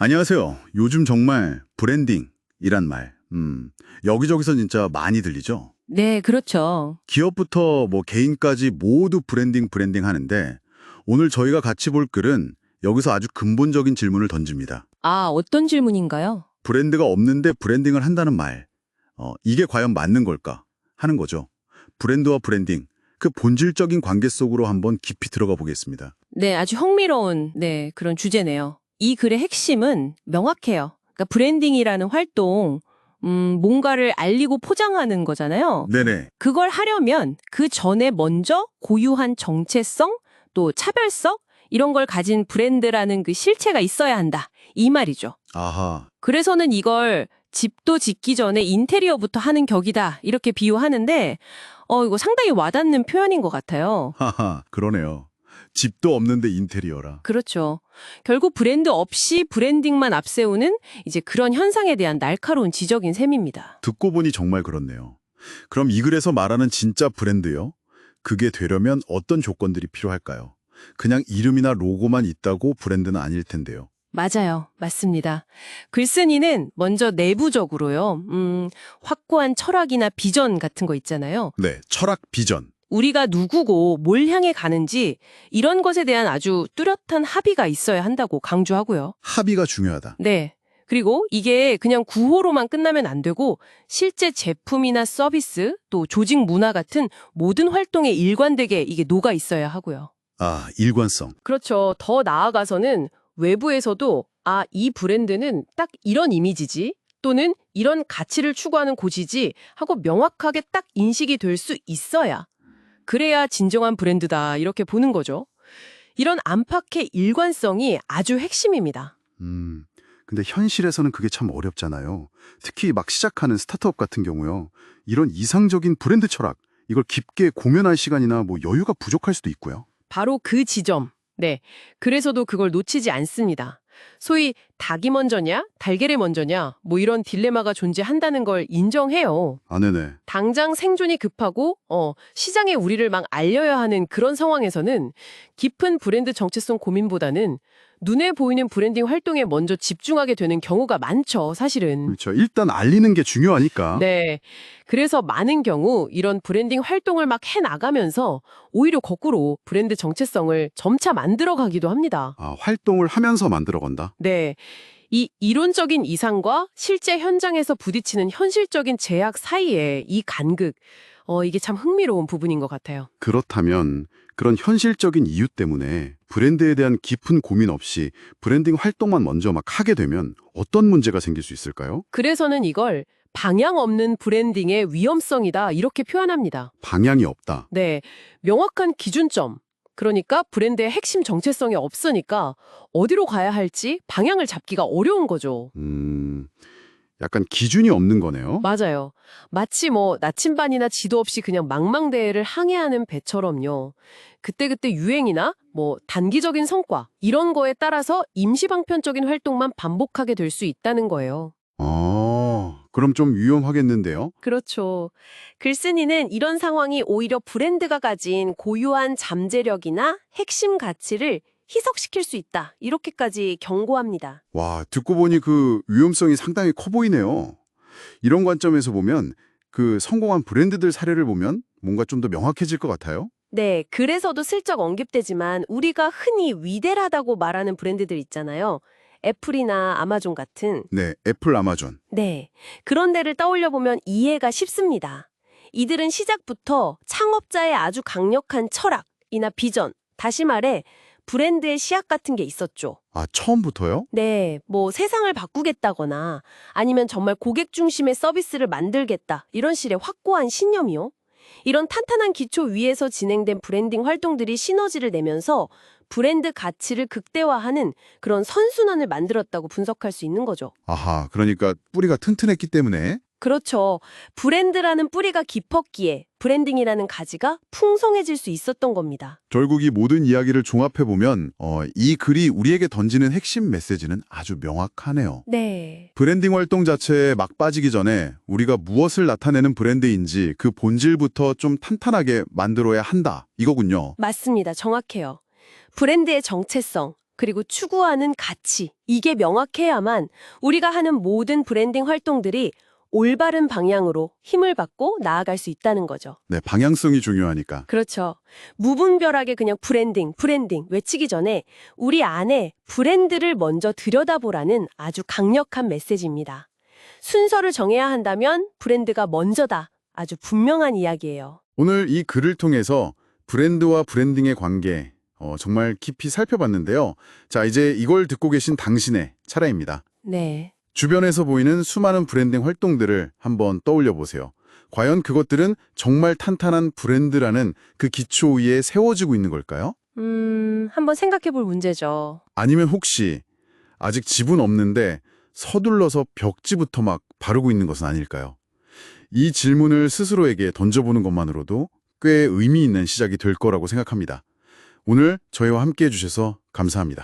안녕하세요. 요즘 정말 브랜딩이란 말, 여기저기서 진짜 많이 들리죠? 네, 그렇죠. 기업부터 뭐 개인까지 모두 브랜딩 하는데 오늘 저희가 같이 볼 글은 여기서 아주 근본적인 질문을 던집니다. 아, 어떤 질문인가요? 브랜드가 없는데 브랜딩을 한다는 말, 이게 과연 맞는 걸까? 하는 거죠. 브랜드와 브랜딩, 그 본질적인 관계 속으로 한번 깊이 들어가 보겠습니다. 네, 아주 흥미로운, 그런 주제네요. 이 글의 핵심은 명확해요. 그러니까 브랜딩이라는 활동, 뭔가를 알리고 포장하는 거잖아요. 네네. 그걸 하려면 그 전에 먼저 고유한 정체성, 또 차별성, 이런 걸 가진 브랜드라는 그 실체가 있어야 한다. 이 말이죠. 아하, 그래서는 이걸 집도 짓기 전에 인테리어부터 하는 격이다. 이렇게 비유하는데, 이거 상당히 와닿는 표현인 것 같아요. 하하, 그러네요. 집도 없는데 인테리어라. 그렇죠. 결국 브랜드 없이 브랜딩만 앞세우는 이제 그런 현상에 대한 날카로운 지적인 셈입니다. 듣고 보니 정말 그렇네요. 그럼 이 글에서 말하는 진짜 브랜드요? 그게 되려면 어떤 조건들이 필요할까요? 그냥 이름이나 로고만 있다고 브랜드는 아닐 텐데요. 맞아요. 맞습니다. 글쓴이는 먼저 내부적으로요. 확고한 철학이나 비전 같은 거 있잖아요. 네, 철학 비전. 우리가 누구고 뭘 향해 가는지 이런 것에 대한 아주 뚜렷한 합의가 있어야 한다고 강조하고요. 합의가 중요하다. 네. 그리고 이게 그냥 구호로만 끝나면 안 되고 실제 제품이나 서비스 또 조직 문화 같은 모든 활동에 일관되게 이게 녹아 있어야 하고요. 아, 일관성. 그렇죠. 더 나아가서는 외부에서도 이 브랜드는 딱 이런 이미지지 또는 이런 가치를 추구하는 곳이지 하고 명확하게 딱 인식이 될 수 있어야 그래야 진정한 브랜드다 이렇게 보는 거죠. 이런 안팎의 일관성이 아주 핵심입니다. 근데 현실에서는 그게 참 어렵잖아요. 특히 막 시작하는 스타트업 같은 경우요. 이런 이상적인 브랜드 철학, 이걸 깊게 공연할 시간이나 뭐 여유가 부족할 수도 있고요. 바로 그 지점. 네. 그래서도 그걸 놓치지 않습니다. 소위 닭이 먼저냐, 달걀이 먼저냐, 뭐 이런 딜레마가 존재한다는 걸 인정해요. 아, 네네. 당장 생존이 급하고, 시장에 우리를 막 알려야 하는 그런 상황에서는 깊은 브랜드 정체성 고민보다는 눈에 보이는 브랜딩 활동에 먼저 집중하게 되는 경우가 많죠, 사실은. 그렇죠. 일단 알리는 게 중요하니까. 네. 그래서 많은 경우 이런 브랜딩 활동을 막 해나가면서 오히려 거꾸로 브랜드 정체성을 점차 만들어가기도 합니다. 아, 활동을 하면서 만들어 간다. 네. 이 이론적인 이상과 실제 현장에서 부딪히는 현실적인 제약 사이에 이 간극, 이게 참 흥미로운 부분인 것 같아요. 그렇다면 그런 현실적인 이유 때문에 브랜드에 대한 깊은 고민 없이 브랜딩 활동만 먼저 막 하게 되면 어떤 문제가 생길 수 있을까요? 그래서는 이걸 방향 없는 브랜딩의 위험성이다 이렇게 표현합니다. 방향이 없다. 네, 명확한 기준점. 그러니까 브랜드의 핵심 정체성이 없으니까 어디로 가야 할지 방향을 잡기가 어려운 거죠. 약간 기준이 없는 거네요. 맞아요. 마치 뭐 나침반이나 지도 없이 그냥 망망대해를 항해하는 배처럼요. 그때그때 유행이나 뭐 단기적인 성과 이런 거에 따라서 임시방편적인 활동만 반복하게 될 수 있다는 거예요. 그럼 좀 위험하겠는데요? 그렇죠. 글쓴이는 이런 상황이 오히려 브랜드가 가진 고유한 잠재력이나 핵심 가치를 희석시킬 수 있다. 이렇게까지 경고합니다. 와, 듣고 보니 그 위험성이 상당히 커 보이네요. 이런 관점에서 보면 그 성공한 브랜드들 사례를 보면 뭔가 좀 더 명확해질 것 같아요. 네, 그래서도 슬쩍 언급되지만 우리가 흔히 위대하다고 말하는 브랜드들 있잖아요. 애플이나 아마존 같은. 네, 애플, 아마존. 네, 그런 데를 떠올려 보면 이해가 쉽습니다. 이들은 시작부터 창업자의 아주 강력한 철학이나 비전, 다시 말해 브랜드의 씨앗 같은 게 있었죠. 아, 처음부터요? 네, 뭐 세상을 바꾸겠다거나 아니면 정말 고객 중심의 서비스를 만들겠다 이런 식의 확고한 신념이요. 이런 탄탄한 기초 위에서 진행된 브랜딩 활동들이 시너지를 내면서 브랜드 가치를 극대화하는 그런 선순환을 만들었다고 분석할 수 있는 거죠. 아하, 그러니까 뿌리가 튼튼했기 때문에. 그렇죠. 브랜드라는 뿌리가 깊었기에 브랜딩이라는 가지가 풍성해질 수 있었던 겁니다. 결국 이 모든 이야기를 종합해보면 이 글이 우리에게 던지는 핵심 메시지는 아주 명확하네요. 네. 브랜딩 활동 자체에 막 빠지기 전에 우리가 무엇을 나타내는 브랜드인지 그 본질부터 좀 탄탄하게 만들어야 한다. 이거군요. 맞습니다. 정확해요. 브랜드의 정체성, 그리고 추구하는 가치, 이게 명확해야만 우리가 하는 모든 브랜딩 활동들이 올바른 방향으로 힘을 받고 나아갈 수 있다는 거죠. 네, 방향성이 중요하니까. 그렇죠. 무분별하게 그냥 브랜딩 외치기 전에 우리 안에 브랜드를 먼저 들여다보라는 아주 강력한 메시지입니다. 순서를 정해야 한다면 브랜드가 먼저다. 아주 분명한 이야기예요. 오늘 이 글을 통해서 브랜드와 브랜딩의 관계 정말 깊이 살펴봤는데요. 자, 이제 이걸 듣고 계신 당신의 차례입니다. 네. 주변에서 보이는 수많은 브랜딩 활동들을 한번 떠올려 보세요. 과연 그것들은 정말 탄탄한 브랜드라는 그 기초 위에 세워지고 있는 걸까요? 한번 생각해 볼 문제죠. 아니면 혹시 아직 집은 없는데 서둘러서 벽지부터 막 바르고 있는 것은 아닐까요? 이 질문을 스스로에게 던져보는 것만으로도 꽤 의미 있는 시작이 될 거라고 생각합니다. 오늘 저희와 함께 해주셔서 감사합니다.